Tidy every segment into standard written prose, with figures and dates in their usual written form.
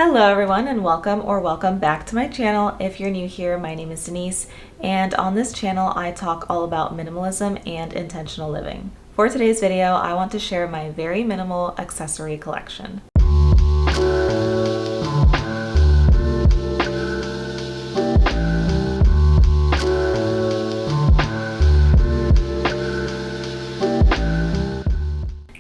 Hello everyone and welcome back to my channel. If you're new here, my name is Denise, and on this channel I talk all about minimalism and intentional living. For today's video, I want to share my very minimal accessory collection.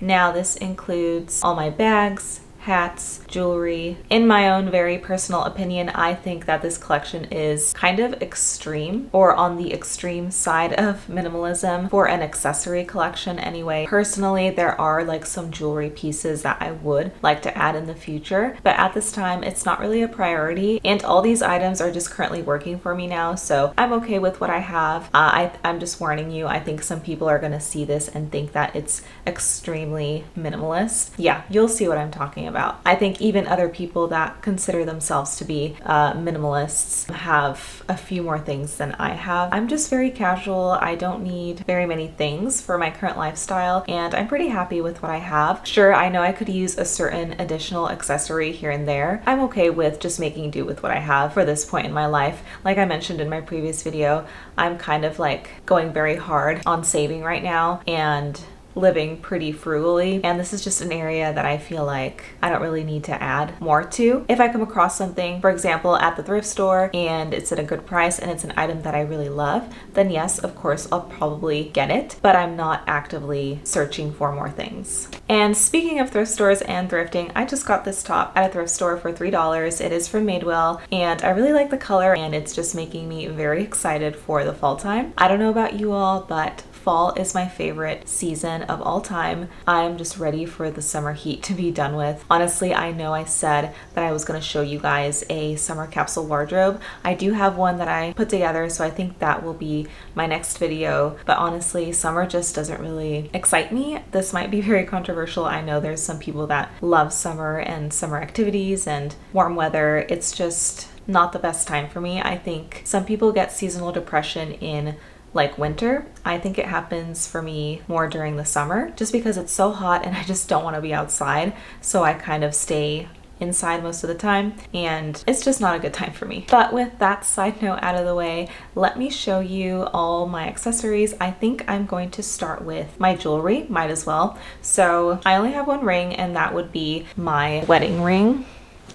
Now this includes all my bags, hats, jewelry. In my own very personal opinion, I think that this collection is kind of extreme, or on the extreme side of minimalism for an accessory collection anyway. Personally, there are like some jewelry pieces that I would like to add in the future, but at this time it's not really a priority, and all these items are just currently working for me now, so I'm okay with what I have. I'm just warning you, I think some people are going to see this and think that it's extremely minimalist. Yeah, you'll see what I'm talking about. I think even other people that consider themselves to be minimalists have a few more things than I have. I'm just very casual. I don't need very many things for my current lifestyle, and I'm pretty happy with what I have. Sure, I know I could use a certain additional accessory here and there. I'm okay with just making do with what I have for this point in my life. Like I mentioned in my previous video, I'm kind of like going very hard on saving right now and living pretty frugally, and this is just an area that I feel like I don't really need to add more to. If I come across something, for example, at the thrift store and it's at a good price and it's an item that I really love, then yes, of course, I'll probably get it, but I'm not actively searching for more things. And speaking of thrift stores and thrifting, I just got this top at a thrift store for $3. It is from Madewell, and I really like the color, and it's just making me very excited for the fall time. I don't know about you all, but fall is my favorite season of all time. I'm just ready for the summer heat to be done with. Honestly, I know I said that I was going to show you guys a summer capsule wardrobe. I do have one that I put together, so I think that will be my next video. But honestly, summer just doesn't really excite me. This might be very controversial. I know there's some people that love summer and summer activities and warm weather. It's just not the best time for me. I think some people get seasonal depression in like winter. I think it happens for me more during the summer just because it's so hot and I just don't want to be outside, so I kind of stay inside most of the time, and it's just not a good time for me. But with that side note out of the way, let me show you all my accessories. I think I'm going to start with my jewelry, might as well. So I only have one ring, and that would be my wedding ring.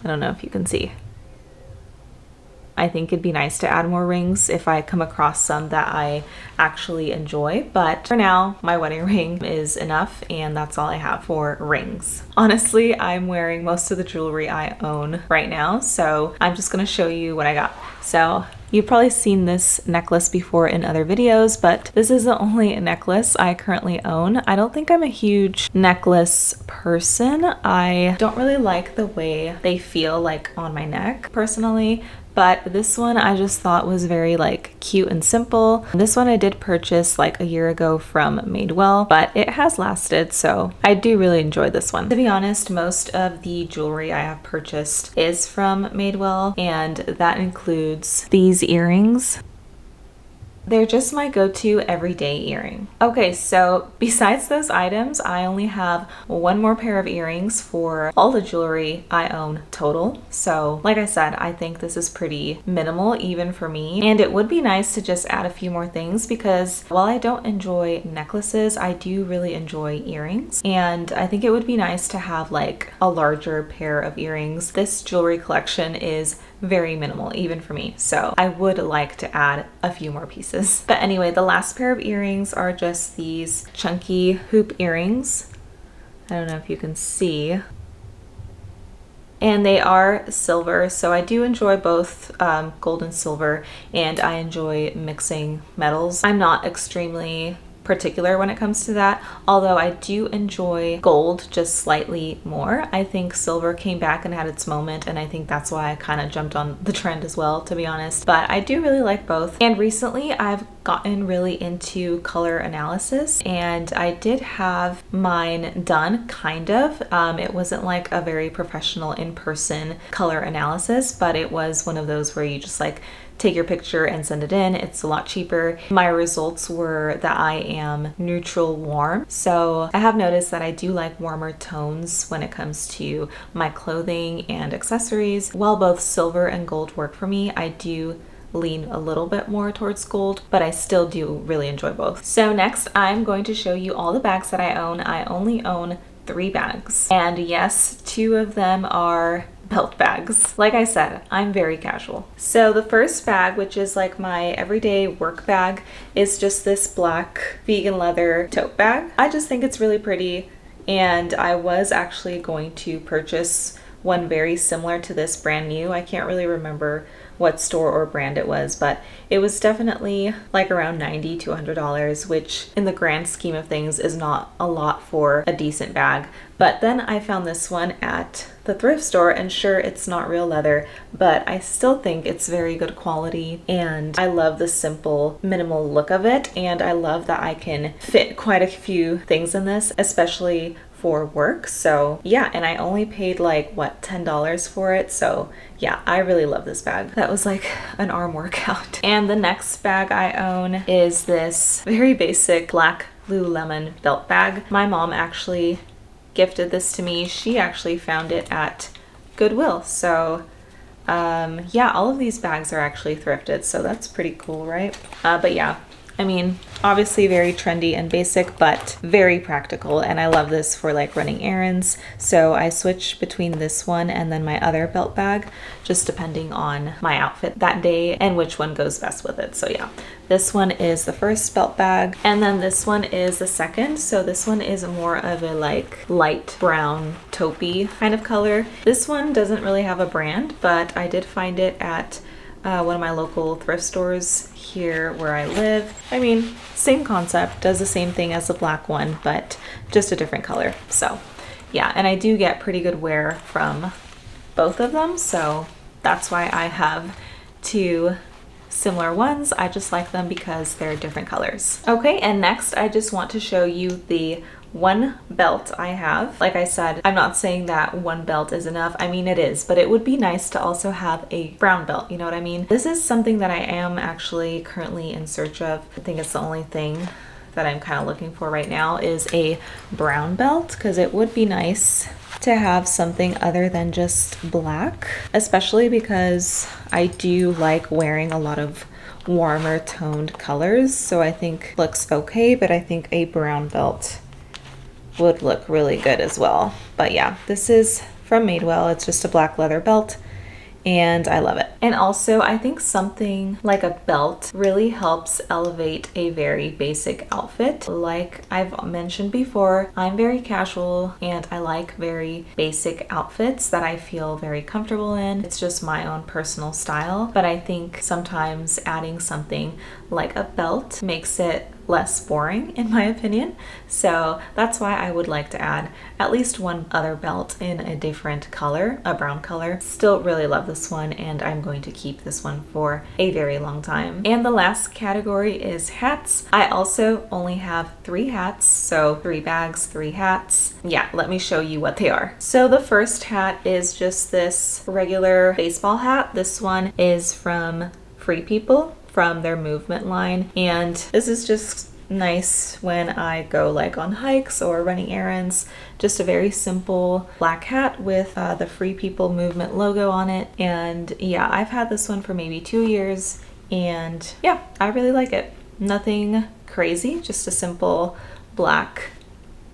I don't know if you can see. I think it'd be nice to add more rings if I come across some that I actually enjoy, but for now, my wedding ring is enough, and that's all I have for rings. Honestly, I'm wearing most of the jewelry I own right now, so I'm just gonna show you what I got. So you've probably seen this necklace before in other videos, but this is the only necklace I currently own. I don't think I'm a huge necklace person. I don't really like the way they feel like on my neck personally, but this one I just thought was very like cute and simple. This one I did purchase like a year ago from Madewell, but it has lasted, so I do really enjoy this one. To be honest, most of the jewelry I have purchased is from Madewell, and that includes these earrings. They're just my go-to everyday earring. Okay, so besides those items, I only have one more pair of earrings for all the jewelry I own total. So like I said, I think this is pretty minimal even for me. And it would be nice to just add a few more things, because while I don't enjoy necklaces, I do really enjoy earrings. And I think it would be nice to have like a larger pair of earrings. This jewelry collection is very minimal even for me, so I would like to add a few more pieces. But anyway, the last pair of earrings are just these chunky hoop earrings. I don't know if you can see. And they are silver, so I do enjoy both gold and silver, and I enjoy mixing metals. I'm not extremely particular when it comes to that, although I do enjoy gold just slightly more. I think silver came back and had its moment, and I think that's why I kind of jumped on the trend as well, to be honest. But I do really like both, and recently I've gotten really into color analysis, and I did have mine done, kind of. It wasn't like a very professional in-person color analysis, but it was one of those where you just like take your picture and send it in. It's a lot cheaper. My results were that I am neutral warm. So I have noticed that I do like warmer tones when it comes to my clothing and accessories. While both silver and gold work for me, I do lean a little bit more towards gold, but I still do really enjoy both. So next, I'm going to show you all the bags that I own. I only own 3 bags. And yes, 2 of them are belt bags. Like I said, I'm very casual. So the first bag, which is like my everyday work bag, is just this black vegan leather tote bag. I just think it's really pretty, and I was actually going to purchase one very similar to this, brand new. I can't really remember what store or brand it was, but it was definitely like around $90 to $100, which in the grand scheme of things is not a lot for a decent bag. But then I found this one at the thrift store, and sure, it's not real leather, but I still think it's very good quality, and I love the simple, minimal look of it, and I love that I can fit quite a few things in this, especially for work. So yeah, and I only paid like what, $10 for it. So yeah, I really love this bag. That was like an arm workout. And the next bag I own is this very basic black Lululemon belt bag. My mom actually gifted this to me. She actually found it at Goodwill. So yeah, all of these bags are actually thrifted, so that's pretty cool, right? But yeah, I mean, obviously very trendy and basic, but very practical, and I love this for like running errands. So I switch between this one and then my other belt bag, just depending on my outfit that day and which one goes best with it. So yeah, this one is the first belt bag, and then this one is the second. So this one is more of a like light brown taupey kind of color. This one doesn't really have a brand, but I did find it at one of my local thrift stores here where I live. I mean, same concept, does the same thing as the black one, but just a different color. So yeah, and I do get pretty good wear from both of them, so that's why I have 2 similar ones. I just like them because they're different colors. Okay, and next I just want to show you the one belt I have. Like I said, I'm not saying that one belt is enough. I mean, it is, but it would be nice to also have a brown belt, you know what I mean? This is something that I am actually currently in search of. I think it's the only thing that I'm kind of looking for right now is a brown belt, because it would be nice to have something other than just black, especially because I do like wearing a lot of warmer toned colors. So I think looks okay, but I think a brown belt would look really good as well. But yeah, this is from Madewell. It's just a black leather belt, and I love it. And also, I think something like a belt really helps elevate a very basic outfit. Like I've mentioned before, I'm very casual and I like very basic outfits that I feel very comfortable in. It's just my own personal style, but I think sometimes adding something like a belt makes it less boring, in my opinion. So that's why I would like to add at least one other belt in a different color, a brown color. Still really love this one, and I'm going to keep this one for a very long time. And the last category is hats. I also only have 3 hats, so 3 bags, 3 hats. Yeah, let me show you what they are. So the first hat is just this regular baseball hat. This one is from Free People, from their movement line, and this is just nice when I go like on hikes or running errands. Just a very simple black hat with the Free People movement logo on it. And yeah, I've had this one for maybe 2 years, and yeah, I really like it. Nothing crazy, just a simple black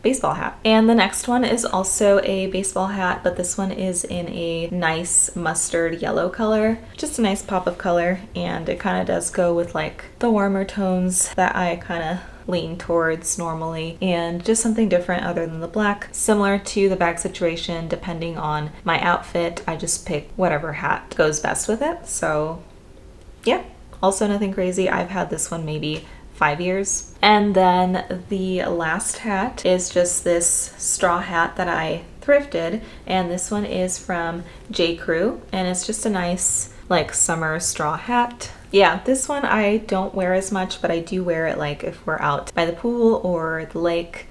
baseball hat. And the next one is also a baseball hat, but this one is in a nice mustard yellow color. Just a nice pop of color, and it kind of does go with like the warmer tones that I kind of lean towards normally, and just something different other than the black. Similar to the bag situation, depending on my outfit, I just pick whatever hat goes best with it. So yeah, also nothing crazy. I've had this one maybe 5 years. And then the last hat is just this straw hat that I thrifted, and this one is from J. Crew, and it's just a nice like summer straw hat. Yeah, this one I don't wear as much, but I do wear it like if we're out by the pool or the lake.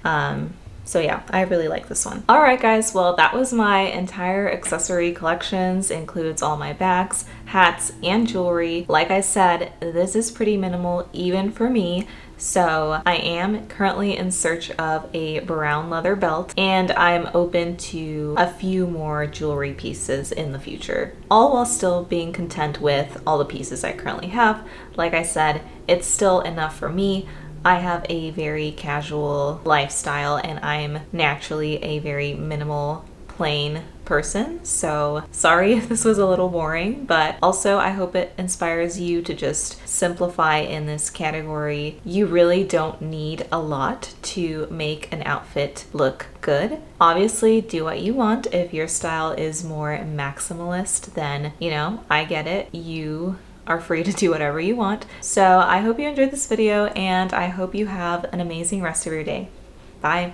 So yeah, I really like this one. All right, guys, well, that was my entire accessory collections, includes all my bags, hats, and jewelry. Like I said, this is pretty minimal even for me. So I am currently in search of a brown leather belt, and I'm open to a few more jewelry pieces in the future, all while still being content with all the pieces I currently have. Like I said, it's still enough for me. I have a very casual lifestyle and I'm naturally a very minimal, plain person. So sorry if this was a little boring, but also I hope it inspires you to just simplify in this category. You really don't need a lot to make an outfit look good. Obviously, do what you want. If your style is more maximalist, then, you know, I get it. You are free to do whatever you want. So I hope you enjoyed this video and I hope you have an amazing rest of your day. Bye.